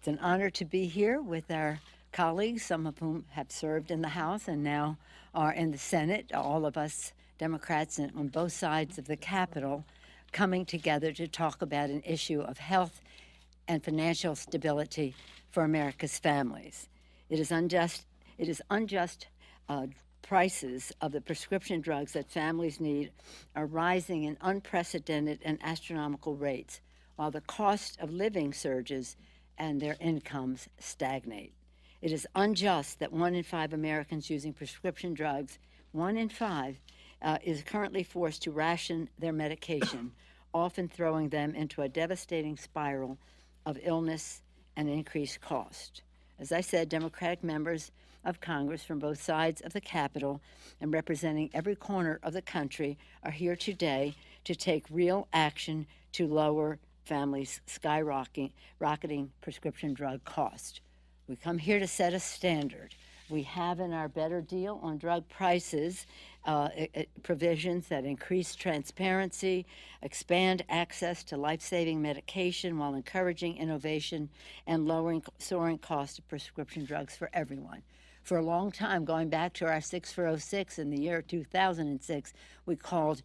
an honor to be here with our colleagues, some of whom have served in the House and now are in the Senate, all of us Democrats on both sides of the Capitol coming together to talk about an issue of health and financial stability for America's families. It is unjust prices of the prescription drugs that families need are rising in unprecedented and astronomical rates, while the cost of living surges and their incomes stagnate. It is unjust that 1 in 5 Americans using prescription drugs, 1 in 5, is currently forced to ration their medication, often throwing them into a devastating spiral of illness and increased cost. As I said, Democratic members of Congress from both sides of the Capitol and representing every corner of the country are here today to take real action to lower families' skyrocketing prescription drug cost. We come here to set a standard. We have in our better deal on drug prices provisions that increase transparency, expand access to life-saving medication while encouraging innovation and lowering soaring costs of prescription drugs for everyone. For a long time, going back to our 6406 in the year 2006, we called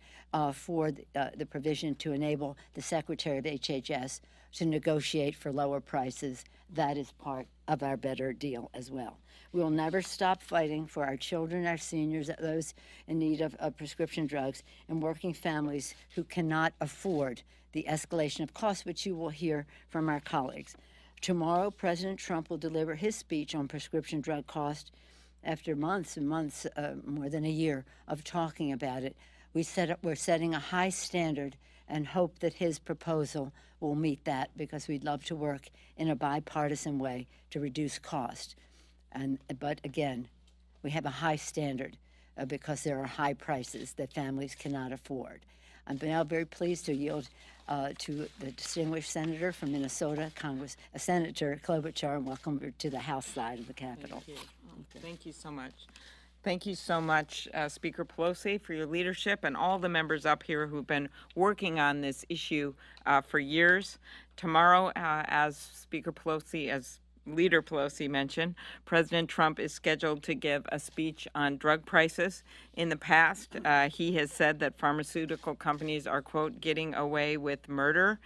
for the provision to enable the Secretary of HHS to negotiate for lower prices. That is part of our better deal as well. We will never stop fighting for our children, our seniors, those in need of prescription drugs, and working families who cannot afford the escalation of costs, which you will hear from our colleagues. Tomorrow, President Trump will deliver his speech on prescription drug cost after months and months, more than a year, of talking about it. We're setting a high standard and hope that his proposal will meet that, because we'd love to work in a bipartisan way to reduce cost. But again, we have a high standard because there are high prices that families cannot afford. I'm now very pleased to yield to the distinguished senator from Minnesota, Senator Klobuchar, and welcome her to the House side of the Capitol. Thank you. Thank you so much. Thank you so much, Speaker Pelosi, for your leadership, and all the members up here who've been working on this issue for years. Tomorrow, as Leader Pelosi mentioned, President Trump is scheduled to give a speech on drug prices. In the past, he has said that pharmaceutical companies are, quote, getting away with murder.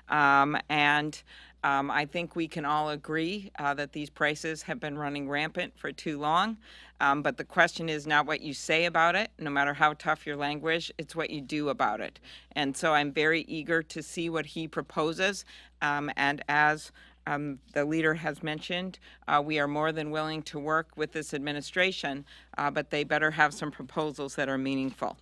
I think we can all agree that these prices have been running rampant for too long. But the question is not what you say about it, no matter how tough your language, it's what you do about it. And so I'm very eager to see what he proposes. And as the leader has mentioned, we are more than willing to work with this administration, but they better have some proposals that are meaningful.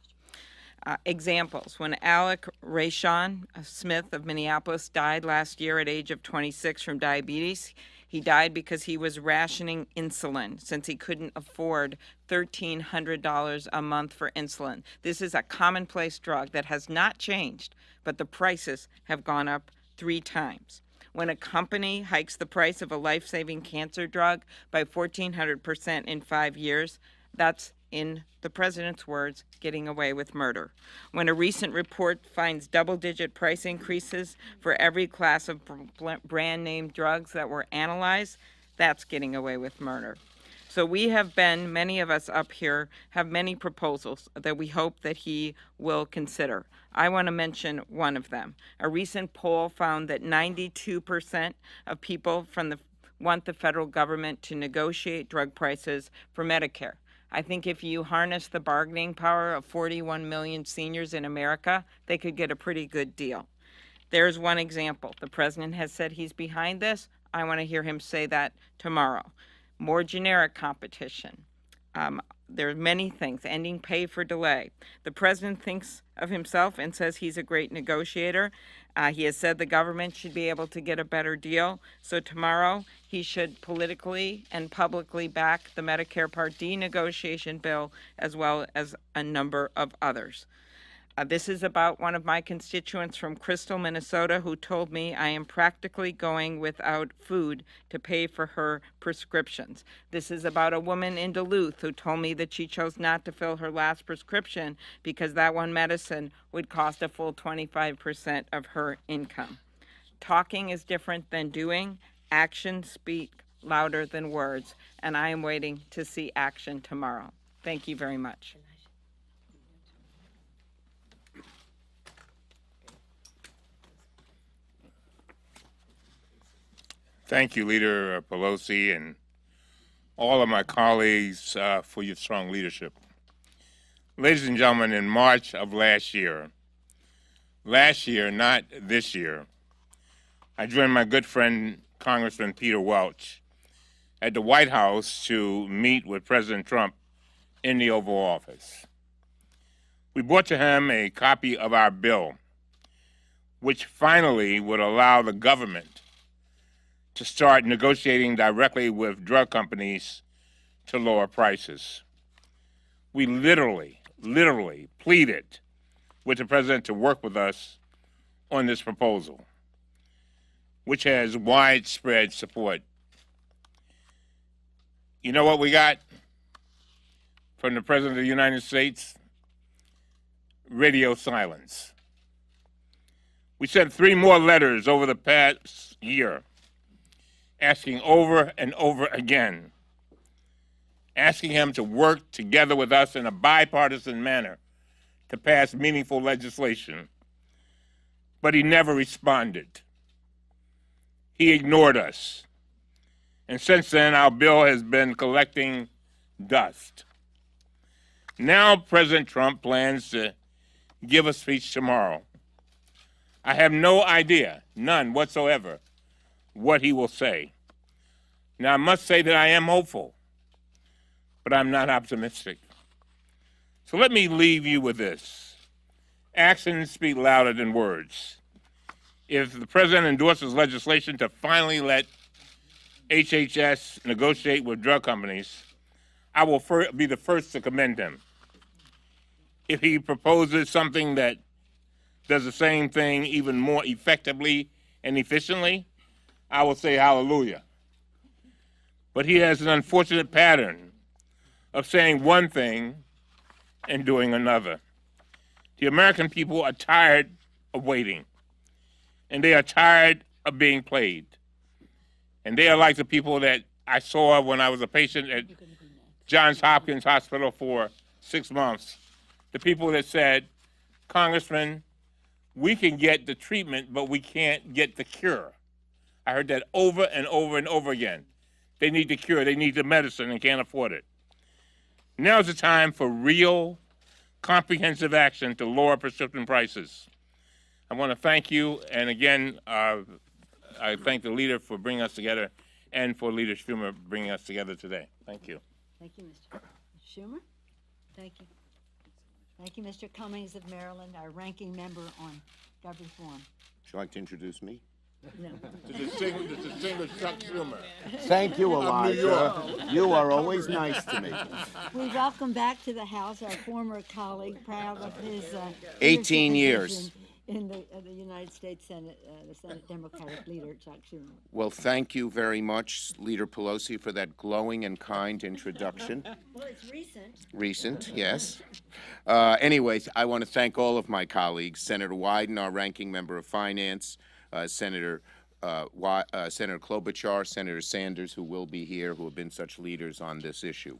Examples: when Alec Rayshawn Smith of Minneapolis died last year at age of 26 from diabetes, he died because he was rationing insulin since he couldn't afford $1,300 a month for insulin. This is a commonplace drug that has not changed, but the prices have gone up 3 times. When a company hikes the price of a life-saving cancer drug by 1,400% in 5 years, that's, in the president's words, getting away with murder. When a recent report finds double-digit price increases for every class of brand-name drugs that were analyzed, that's getting away with murder. So many of us up here have many proposals that we hope that he will consider. I want to mention one of them. A recent poll found that 92% of people want the federal government to negotiate drug prices for Medicare. I think if you harness the bargaining power of 41 million seniors in America, they could get a pretty good deal. There's one example. The president has said he's behind this. I want to hear him say that tomorrow. More generic competition. There are many things. Ending pay for delay. The president thinks of himself and says he's a great negotiator. He has said the government should be able to get a better deal. So tomorrow he should politically and publicly back the Medicare Part D negotiation bill, as well as a number of others. This is about one of my constituents from Crystal, Minnesota, who told me I am practically going without food to pay for her prescriptions. This is about a woman in Duluth who told me that she chose not to fill her last prescription because that one medicine would cost a full 25% of her income. Talking is different than doing, Actions speak louder than words, and I am waiting to see action tomorrow. Thank you very much. Thank you, Leader Pelosi, and all of my colleagues for your strong leadership. Ladies and gentlemen, in March of last year, not this year, I joined my good friend, Congressman Peter Welch, at the White House to meet with President Trump in the Oval Office. We brought to him a copy of our bill, which finally would allow the government to start negotiating directly with drug companies to lower prices. We literally pleaded with the president to work with us on this proposal, which has widespread support. You know what we got from the President of the United States? Radio silence. We sent 3 more letters over the past year asking over and over again, asking him to work together with us in a bipartisan manner to pass meaningful legislation. But he never responded. He ignored us. And since then, our bill has been collecting dust. Now President Trump plans to give a speech tomorrow. I have no idea, none whatsoever, what he will say. Now, I must say that I am hopeful, but I'm not optimistic. So let me leave you with this. Actions speak louder than words. If the president endorses legislation to finally let HHS negotiate with drug companies, I will be the first to commend him. If he proposes something that does the same thing even more effectively and efficiently, I will say hallelujah. But he has an unfortunate pattern of saying one thing and doing another. The American people are tired of waiting, and they are tired of being played. And they are like the people that I saw when I was a patient at Johns Hopkins Hospital for 6 months. The people that said, Congressman, we can get the treatment, but we can't get the cure. I heard that over and over and over again. They need the cure, they need the medicine and can't afford it. Now's the time for real, comprehensive action to lower prescription prices. I want to thank you, and again, I thank the leader for bringing us together and for Leader Schumer bringing us together today. Thank you. Thank you, Mr. Schumer. Thank you. Thank you, Mr. Cummings of Maryland, our ranking member on Gov Reform. Would you like to introduce me? No. The distinguished Chuck Schumer. Thank you, New Elijah. York. You are always nice to me. We welcome back to the House our former colleague, proud of his 18 leadership years. position in the United States Senate, the Senate Democratic leader, Chuck Schumer. Well, thank you very much, Leader Pelosi, for that glowing and kind introduction. Well, it's recent. Recent, yes. Anyways, I want to thank all of my colleagues, Senator Wyden, our ranking member of Finance, Senator Klobuchar, Senator Sanders, who will be here, who have been such leaders on this issue.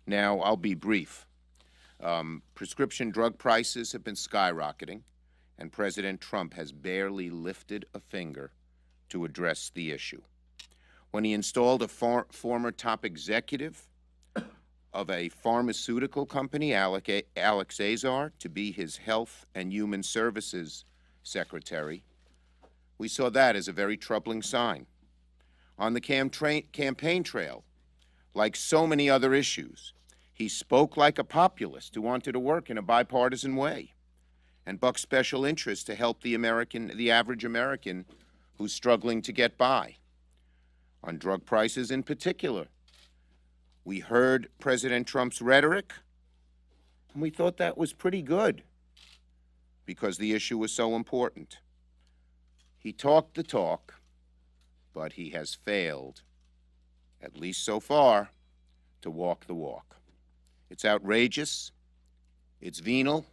Now, I'll be brief. Prescription drug prices have been skyrocketing, and President Trump has barely lifted a finger to address the issue. When he installed a former top executive of a pharmaceutical company, Alex Azar, to be his Health and Human Services Secretary, we saw that as a very troubling sign. On the campaign trail, like so many other issues, he spoke like a populist who wanted to work in a bipartisan way and buck special interests to help the average American who's struggling to get by. On drug prices in particular, we heard President Trump's rhetoric, and we thought that was pretty good because the issue was so important. He talked the talk, but he has failed, at least so far, to walk the walk. It's outrageous, it's venal,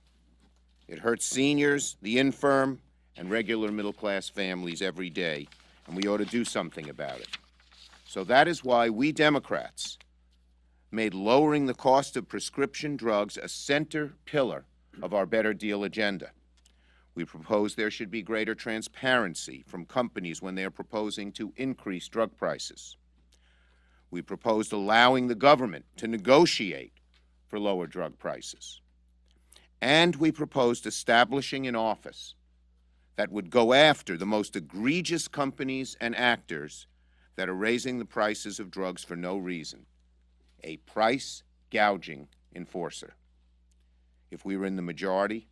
it hurts seniors, the infirm, and regular middle-class families every day, and we ought to do something about it. So that is why we Democrats made lowering the cost of prescription drugs a center pillar of our Better Deal agenda. We propose there should be greater transparency from companies when they are proposing to increase drug prices. We proposed allowing the government to negotiate for lower drug prices. And we proposed establishing an office that would go after the most egregious companies and actors that are raising the prices of drugs for no reason, a price gouging enforcer. If we were in the majority,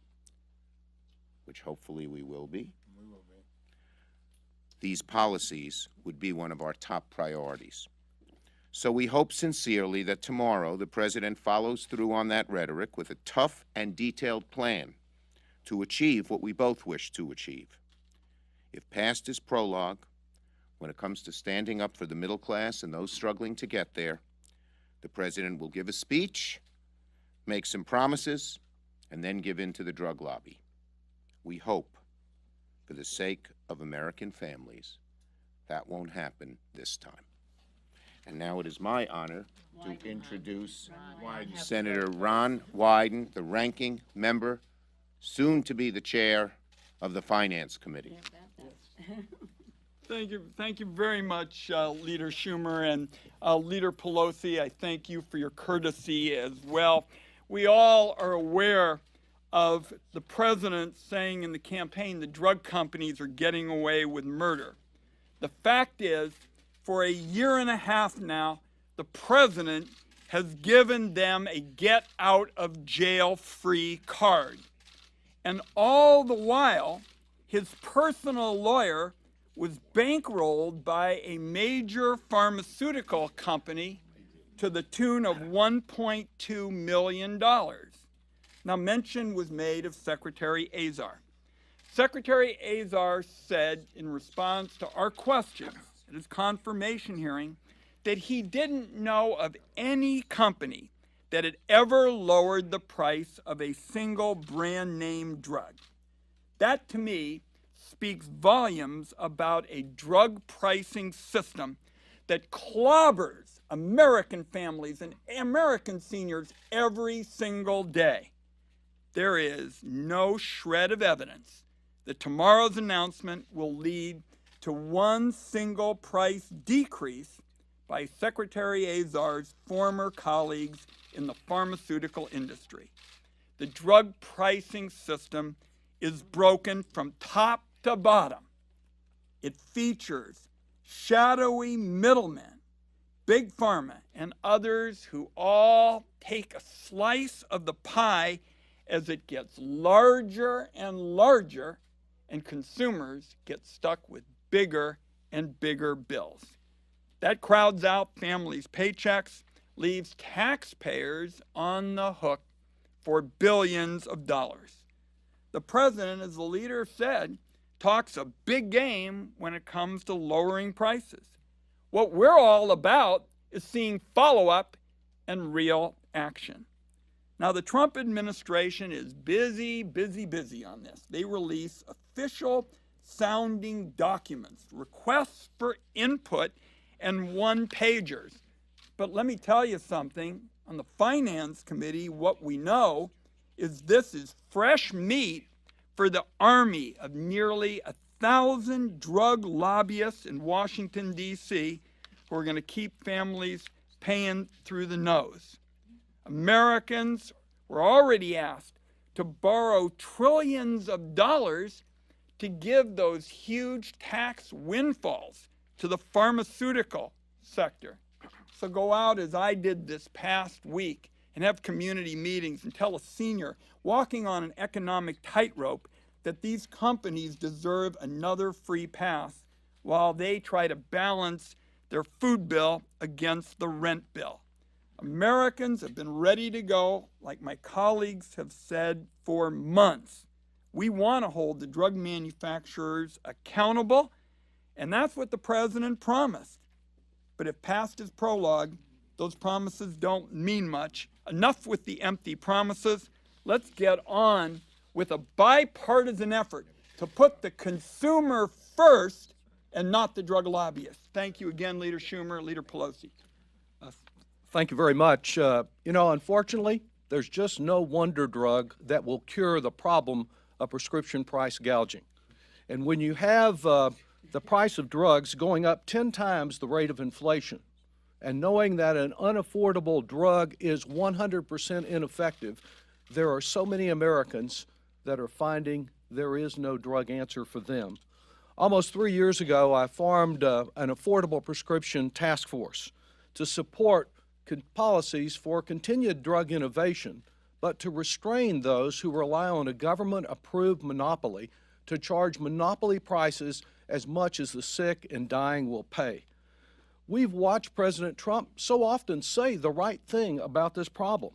which hopefully we will be, these policies would be one of our top priorities. So we hope sincerely that tomorrow the President follows through on that rhetoric with a tough and detailed plan to achieve what we both wish to achieve. If past is prologue, when it comes to standing up for the middle class and those struggling to get there, the President will give a speech, make some promises, and then give in to the drug lobby. We hope, for the sake of American families, that won't happen this time. And now it is my honor to introduce Senator Ron Wyden, the ranking member, soon to be the chair of the Finance Committee. Thank you very much, Leader Schumer, and Leader Pelosi. I thank you for your courtesy as well. We all are aware of the president saying in the campaign the drug companies are getting away with murder. The fact is, for a year and a half now, the president has given them a get out of jail free card. And all the while, his personal lawyer was bankrolled by a major pharmaceutical company to the tune of $1.2 million. Now, mention was made of Secretary Azar. Secretary Azar said in response to our questions at his confirmation hearing that he didn't know of any company that had ever lowered the price of a single brand name drug. That, to me, speaks volumes about a drug pricing system that clobbers American families and American seniors every single day. There is no shred of evidence that tomorrow's announcement will lead to one single price decrease by Secretary Azar's former colleagues in the pharmaceutical industry. The drug pricing system is broken from top to bottom. It features shadowy middlemen, big pharma, and others who all take a slice of the pie as it gets larger and larger, and consumers get stuck with bigger and bigger bills. That crowds out families' paychecks, leaves taxpayers on the hook for billions of dollars. The president, as the leader said, talks a big game when it comes to lowering prices. What we're all about is seeing follow-up and real action. Now, the Trump administration is busy on this. They release official sounding documents, requests for input, and one-pagers. But let me tell you something. On the Finance Committee, what we know is this is fresh meat for the army of nearly 1,000 drug lobbyists in Washington, D.C., who are going to keep families paying through the nose. Americans were already asked to borrow trillions of dollars to give those huge tax windfalls to the pharmaceutical sector. So go out, as I did this past week, and have community meetings and tell a senior walking on an economic tightrope that these companies deserve another free pass while they try to balance their food bill against the rent bill. Americans have been ready to go, like my colleagues have said, for months. We want to hold the drug manufacturers accountable, and that's what the president promised. But if past is prologue, those promises don't mean much. Enough with the empty promises. Let's get on with a bipartisan effort to put the consumer first and not the drug lobbyists. Thank you again, Leader Schumer, Leader Pelosi. Thank you very much. Unfortunately, there's just no wonder drug that will cure the problem of prescription price gouging. And when you have the price of drugs going up 10 times the rate of inflation, and knowing that an unaffordable drug is 100% ineffective, there are so many Americans that are finding there is no drug answer for them. Almost 3 years ago, I formed an affordable prescription task force to support policies for continued drug innovation, but to restrain those who rely on a government-approved monopoly to charge monopoly prices as much as the sick and dying will pay. We've watched President Trump so often say the right thing about this problem,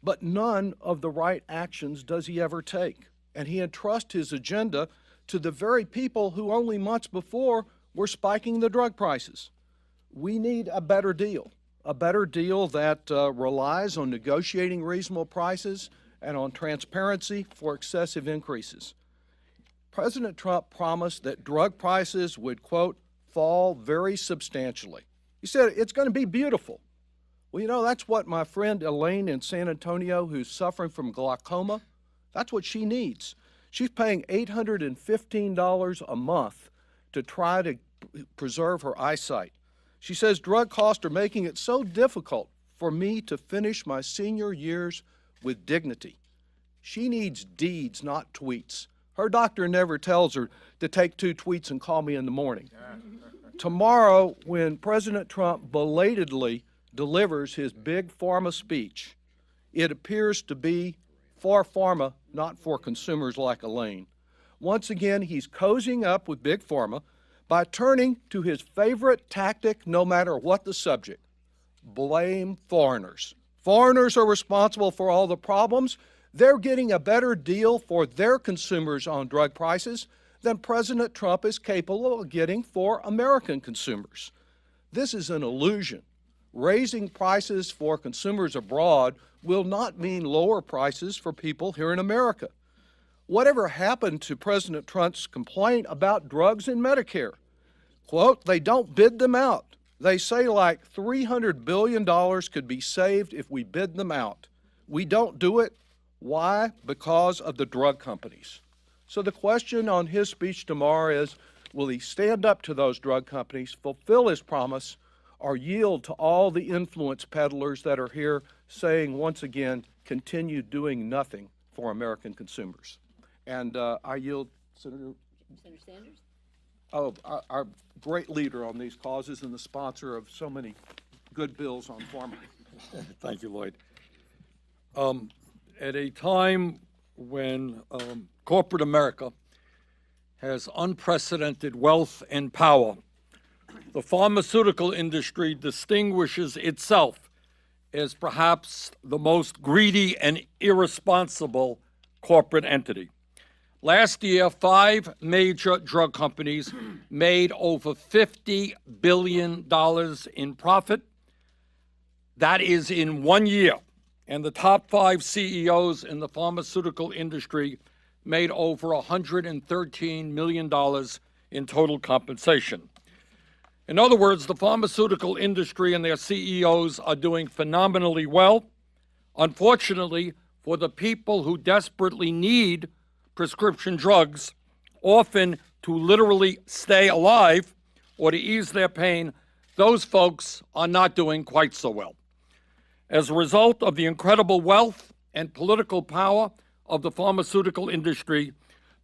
but none of the right actions does he ever take. And he entrusts his agenda to the very people who only months before were spiking the drug prices. We need a better deal that relies on negotiating reasonable prices and on transparency for excessive increases. President Trump promised that drug prices would, quote, fall very substantially. He said it's going to be beautiful. Well, that's what my friend Elaine in San Antonio, who's suffering from glaucoma, that's what she needs. She's paying $815 a month to try to preserve her eyesight. She says drug costs are making it so difficult for me to finish my senior years with dignity. She needs deeds, not tweets. Her doctor never tells her to take 2 tweets and call me in the morning. Tomorrow, when President Trump belatedly delivers his big pharma speech, it appears to be for pharma, not for consumers like Elaine. Once again, he's cozying up with big pharma by turning to his favorite tactic, no matter what the subject: blame foreigners. Foreigners are responsible for all the problems. They're getting a better deal for their consumers on drug prices than President Trump is capable of getting for American consumers. This is an illusion. Raising prices for consumers abroad will not mean lower prices for people here in America. Whatever happened to President Trump's complaint about drugs and Medicare? Quote, they don't bid them out. They say like $300 billion could be saved if we bid them out. We don't do it. Why? Because of the drug companies. So the question on his speech tomorrow is, will he stand up to those drug companies, fulfill his promise, or yield to all the influence peddlers that are here saying, once again, continue doing nothing for American consumers? And I yield, Senator Sanders? Oh, our great leader on these causes and the sponsor of so many good bills on pharma. Thank you, Lloyd. At a time when corporate America has unprecedented wealth and power, the pharmaceutical industry distinguishes itself as perhaps the most greedy and irresponsible corporate entity. Last year, 5 major drug companies made over $50 billion in profit. That is in 1 year. And the top 5 CEOs in the pharmaceutical industry made over $113 million in total compensation. In other words, the pharmaceutical industry and their CEOs are doing phenomenally well. Unfortunately, for the people who desperately need prescription drugs, often to literally stay alive or to ease their pain, those folks are not doing quite so well. As a result of the incredible wealth and political power of the pharmaceutical industry,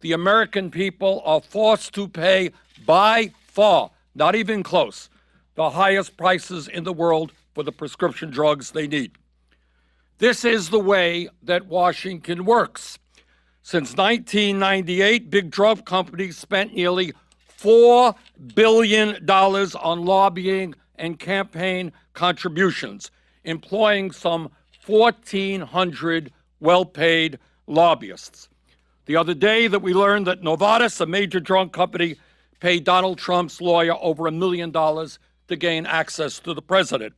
the American people are forced to pay by far, not even close, the highest prices in the world for the prescription drugs they need. This is the way that Washington works. Since 1998, big drug companies spent nearly $4 billion on lobbying and campaign contributions, employing some 1,400 well-paid lobbyists. The other day that we learned that Novartis, a major drug company, paid Donald Trump's lawyer over $1 million to gain access to the president.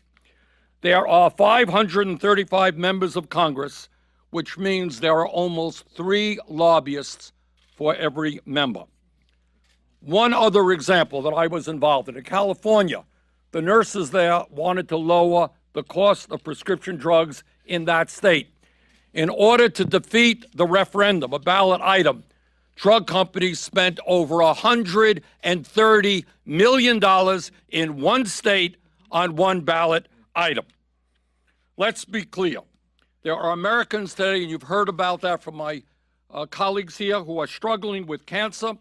There are 535 members of Congress, which means there are almost 3 lobbyists for every member. one other example that I was involved in. In California, the nurses there wanted to lower the cost of prescription drugs in that state. In order to defeat the referendum, a ballot item, drug companies spent over $130 million in one state on one ballot item. Let's be clear. There are Americans today, and you've heard about that from my colleagues here, who are struggling with cancer,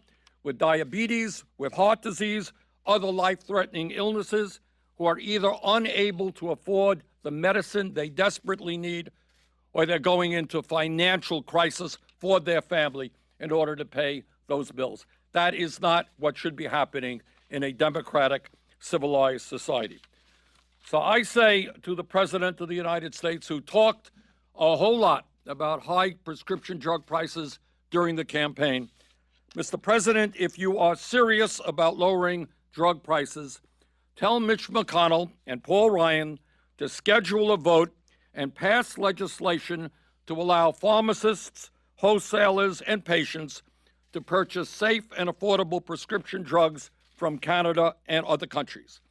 with diabetes, with heart disease, other life-threatening illnesses, who are either unable to afford the medicine they desperately need, or they're going into financial crisis for their family in order to pay those bills. That is not what should be happening in a democratic, civilized society. So I say to the President of the United States, who talked a whole lot about high prescription drug prices during the campaign, Mr. President, if you are serious about lowering drug prices, tell Mitch McConnell and Paul Ryan to schedule a vote and pass legislation to allow pharmacists, wholesalers, and patients to purchase safe and affordable prescription drugs from Canada and other countries.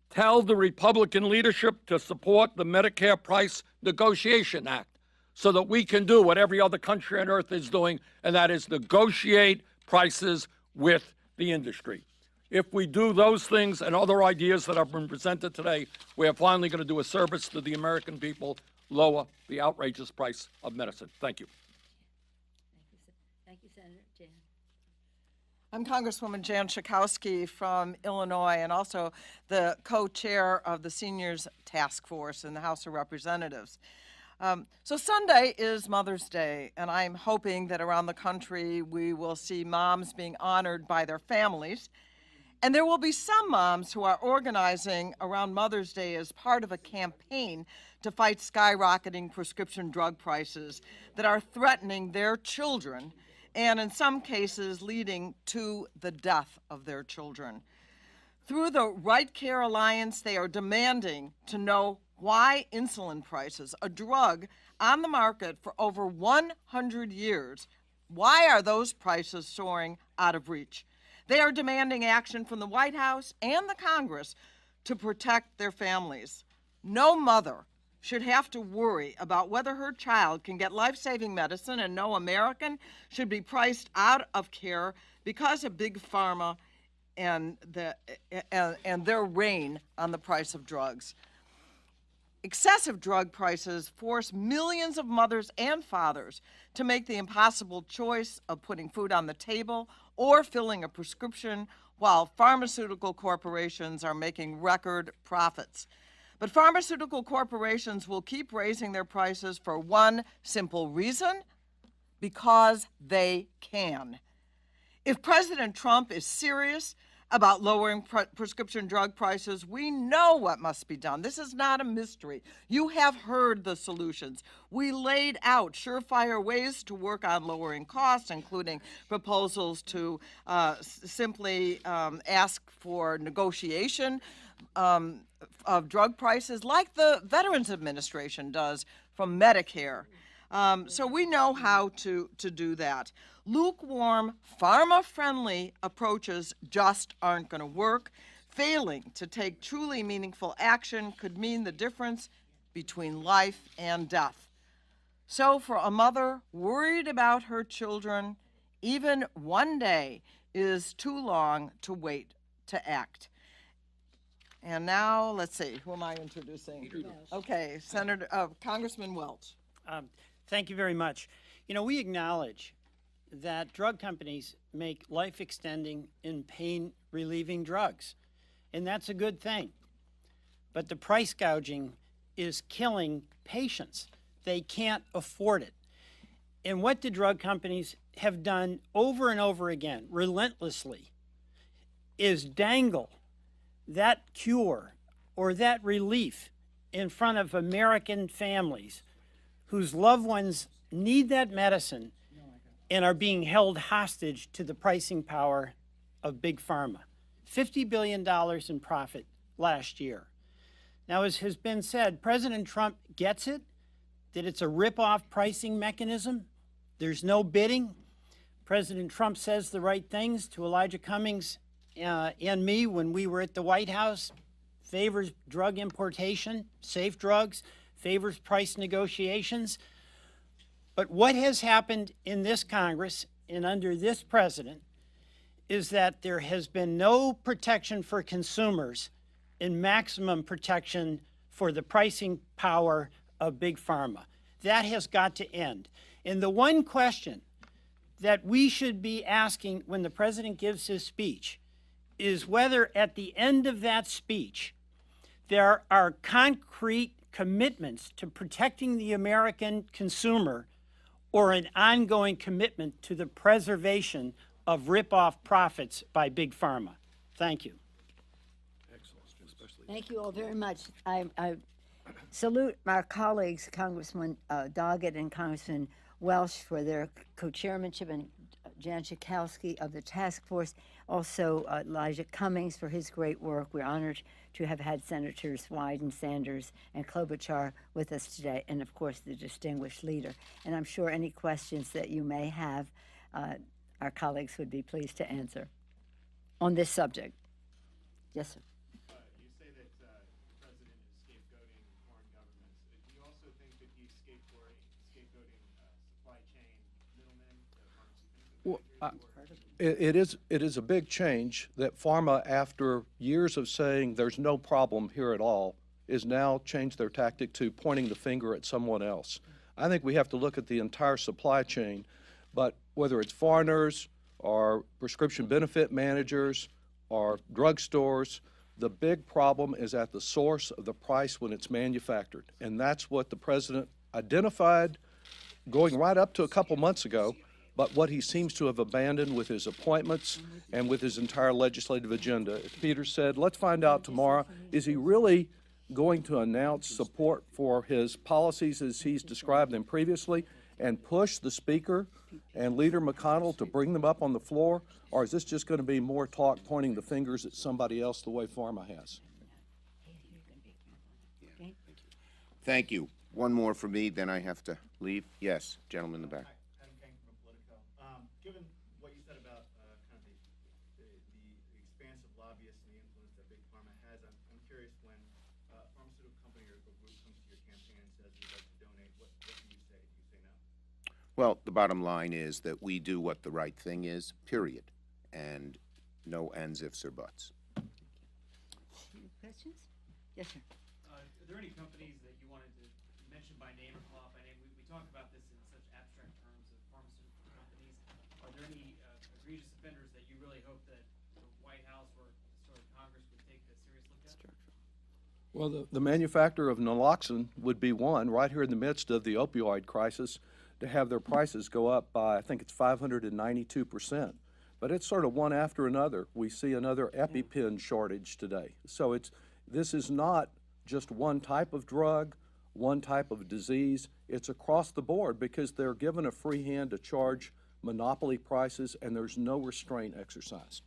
Tell the Republican leadership to support the Medicare Price Negotiation Act so that we can do what every other country on earth is doing, and that is negotiate prices with the industry. If we do those things and other ideas that have been presented today, we are finally going to do a service to the American people, lower the outrageous price of medicine. Thank you. Thank you, Senator Jan. I'm Congresswoman Jan Schakowsky from Illinois, and also the co-chair of the Seniors Task Force in the House of Representatives. So Sunday is Mother's Day, and I'm hoping that around the country we will see moms being honored by their families. And there will be some moms who are organizing around Mother's Day as part of a campaign to fight skyrocketing prescription drug prices that are threatening their children, and in some cases leading to the death of their children. Through the Right Care Alliance, they are demanding to know why insulin prices, a drug on the market for over 100 years, why are those prices soaring out of reach? They are demanding action from the White House and the Congress to protect their families. No mother should have to worry about whether her child can get life-saving medicine, and no American should be priced out of care because of Big Pharma and their reign on the price of drugs. Excessive drug prices force millions of mothers and fathers to make the impossible choice of putting food on the table or filling a prescription, while pharmaceutical corporations are making record profits. But pharmaceutical corporations will keep raising their prices for one simple reason: because they can. If President Trump is serious about lowering prescription drug prices, we know what must be done. This is not a mystery. You have heard the solutions. We laid out surefire ways to work on lowering costs, including proposals to simply ask for negotiation of drug prices, like the Veterans Administration does from Medicare. So we know how to do that. Lukewarm, pharma-friendly approaches just aren't going to work. Failing to take truly meaningful action could mean the difference between life and death. So for a mother worried about her children, even one day is too long to wait to act. And now, let's see, who am I introducing? Okay, Congressman Welch. Thank you very much. You know, we acknowledge that drug companies make life-extending and pain-relieving drugs, and that's a good thing. But the price gouging is killing patients. They can't afford it. And what the drug companies have done over and over again, relentlessly, is dangle that cure or that relief in front of American families whose loved ones need that medicine and are being held hostage to the pricing power of Big Pharma. $50 billion in profit last year. Now, as has been said, President Trump gets it, that it's a rip-off pricing mechanism. There's no bidding. President Trump says the right things to Elijah Cummings and me when we were at the White House, favors drug importation, safe drugs, favors price negotiations. But what has happened in this Congress and under this president is that there has been no protection for consumers and maximum protection for the pricing power of Big Pharma. That has got to end. And the one question that we should be asking when the president gives his speech is whether at the end of that speech there are concrete commitments to protecting the American consumer or an ongoing commitment to the preservation of rip-off profits by Big Pharma. Thank you. Thank you all very much. I salute our colleagues, Congressman Doggett and Congressman Welsh, for their co-chairmanship, and Jan Schakowsky of the task force. Also, Elijah Cummings for his great work. We're honored to have had Senators Wyden, Sanders, and Klobuchar with us today, and of course, the distinguished leader. And I'm sure any questions that you may have, our colleagues would be pleased to answer on this subject. Yes, sir. You say that the president is scapegoating foreign governments. Do you also think that he's scapegoating supply chain middlemen, the pharmaceutical manufacturers? It is a big change that pharma, after years of saying there's no problem here at all, is now changed their tactic to pointing the finger at someone else. I think we have to look at the entire supply chain, but whether it's foreigners or prescription benefit managers or drugstores, the big problem is at the source of the price when it's manufactured. And that's what the president identified going right up to a couple months ago, but what he seems to have abandoned with his appointments and with his entire legislative agenda. As Peter said, let's find out tomorrow, is he really going to announce support for his policies as he's described them previously and push the Speaker and Leader McConnell to bring them up on the floor? Or is this just going to be more talk pointing the fingers at somebody else the way pharma has? Thank you. One more for me, then I have to leave. Yes, gentleman in the back. Adam King from Politico. Given what you said about kind of the expansive lobbyists and the influence that Big Pharma has, I'm curious when a pharmaceutical company or group comes to your campaign and says we'd like to donate, what do you say? Do you say no? Well, the bottom line is that we do what the right thing is, period. And no ands, ifs, or buts. Questions? Yes, sir. Are there any companies that you wanted to mention by name or call out by name? We talk about this in such abstract terms of pharmaceutical companies. Are there any egregious offenders that you really hope that the White House or sort of Congress would take a serious look at? Well, the manufacturer of naloxone would be one, right here in the midst of the opioid crisis, to have their prices go up by, I think it's 592%. But it's sort of one after another. We see another EpiPen shortage today. So this is not just one type of drug, one type of disease. It's across the board because they're given a free hand to charge monopoly prices, and there's no restraint exercised.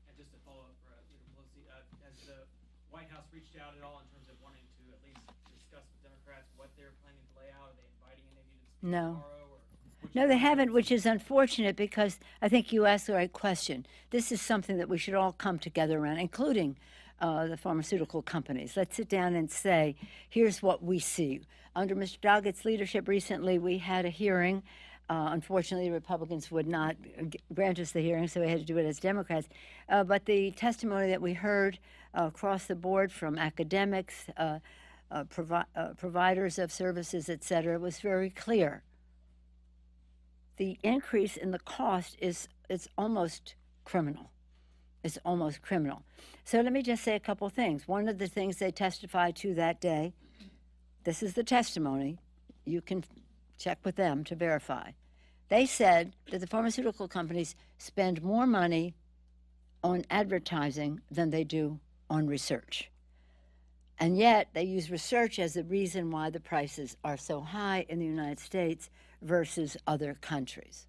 And just to follow up, Leader Pelosi, has the White House reached out at all in terms of wanting to at least discuss with Democrats what they're planning to lay out? Are they inviting any of you to speak No. tomorrow? No, they haven't, which is unfortunate because I think you asked the right question. This is something that we should all come together around, including the pharmaceutical companies. Let's sit down and say, here's what we see. Under Mr. Doggett's leadership recently, we had a hearing. Unfortunately, the Republicans would not grant us the hearing, so we had to do it as Democrats. But the testimony that we heard across the board from academics, providers of services, et cetera, was very clear. The increase in the cost is almost criminal. It's almost criminal. So let me just say a couple things. One of the things they testified to that day, this is the testimony, you can check with them to verify. They said that the pharmaceutical companies spend more money on advertising than they do on research. And yet they use research as the reason why the prices are so high in the United States versus other countries.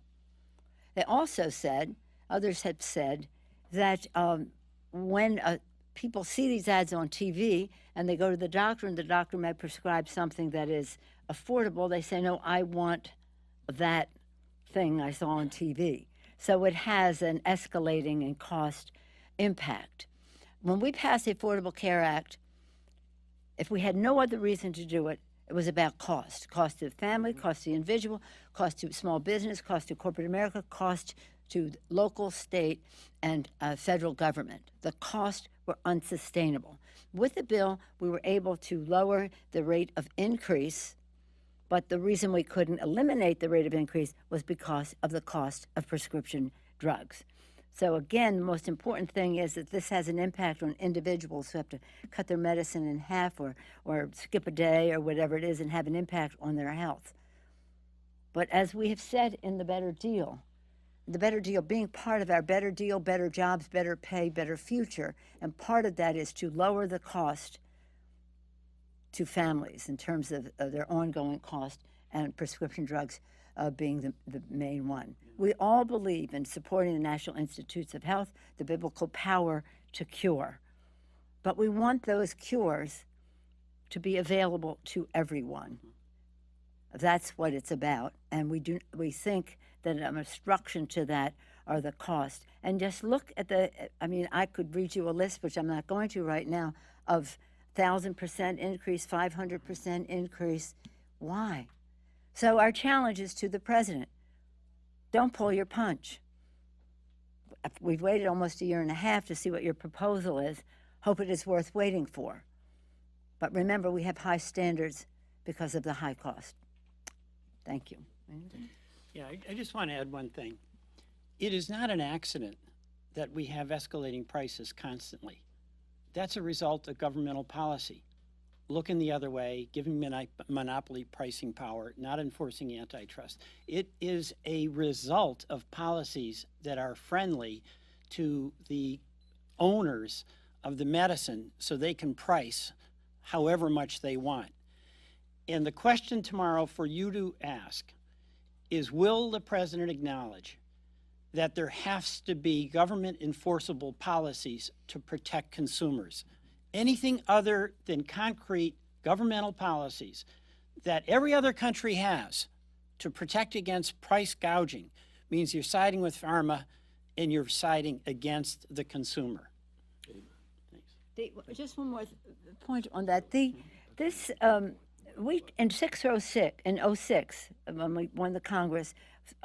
They also said, others have said, that when people see these ads on TV and they go to the doctor and the doctor may prescribe something that is affordable, they say, no, I want that thing I saw on TV. So it has an escalating and cost impact. When we passed the Affordable Care Act, if we had no other reason to do it, it was about cost. Cost to the family, cost to the individual, cost to small business, cost to corporate America, cost to local, state, and federal government. The costs were unsustainable. With the bill, we were able to lower the rate of increase, but the reason we couldn't eliminate the rate of increase was because of the cost of prescription drugs. So again, the most important thing is that this has an impact on individuals who have to cut their medicine in half or skip a day or whatever it is and have an impact on their health. But as we have said in the Better Deal being part of our Better Deal, better jobs, better pay, better future, and part of that is to lower the cost to families in terms of their ongoing cost, and prescription drugs being the main one. We all believe in supporting the National Institutes of Health, the biblical power to cure. But we want those cures to be available to everyone. That's what it's about. And we think that an obstruction to that are the cost. And just look at I could read you a list, which I'm not going to right now, of 1,000% increase, 500% increase. Why? So our challenge is to the president. Don't pull your punch. We've waited almost a year and a half to see what your proposal is. Hope it is worth waiting for. But remember, we have high standards because of the high cost. Thank you. Yeah, I just want to add one thing. It is not an accident that we have escalating prices constantly. That's a result of governmental policy. Looking the other way, giving monopoly pricing power, not enforcing antitrust. It is a result of policies that are friendly to the owners of the medicine so they can price however much they want. And the question tomorrow for you to ask is, will the president acknowledge that there has to be government enforceable policies to protect consumers? Anything other than concrete governmental policies that every other country has to protect against price gouging means you're siding with pharma and you're siding against the consumer. Just one more point on that. We in 06, when we won the Congress,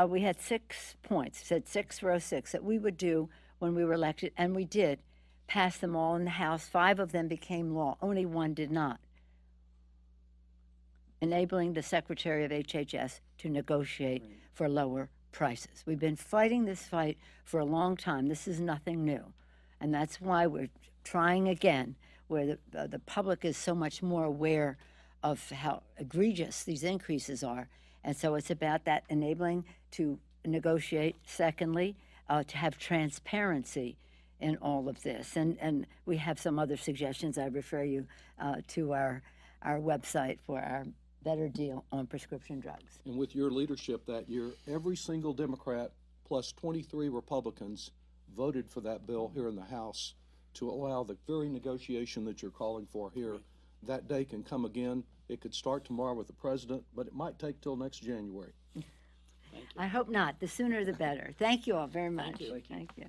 we had 6 points, said 606 that we would do when we were elected, and we did. Passed them all in the House. 5 of them became law. Only 1 did not. Enabling the Secretary of HHS to negotiate for lower prices. We've been fighting this fight for a long time. This is nothing new. And that's why we're trying again, where the public is so much more aware of how egregious these increases are. And so it's about that enabling to negotiate. Secondly, to have transparency in all of this. And we have some other suggestions. I refer you to our website for our Better Deal on prescription drugs. And with your leadership that year, every single Democrat plus 23 Republicans voted for that bill here in the House to allow the very negotiation that you're calling for here. That day can come again. It could start tomorrow with the president, but it might take till next January. I hope not. The sooner the better. Thank you all very much. Thank you.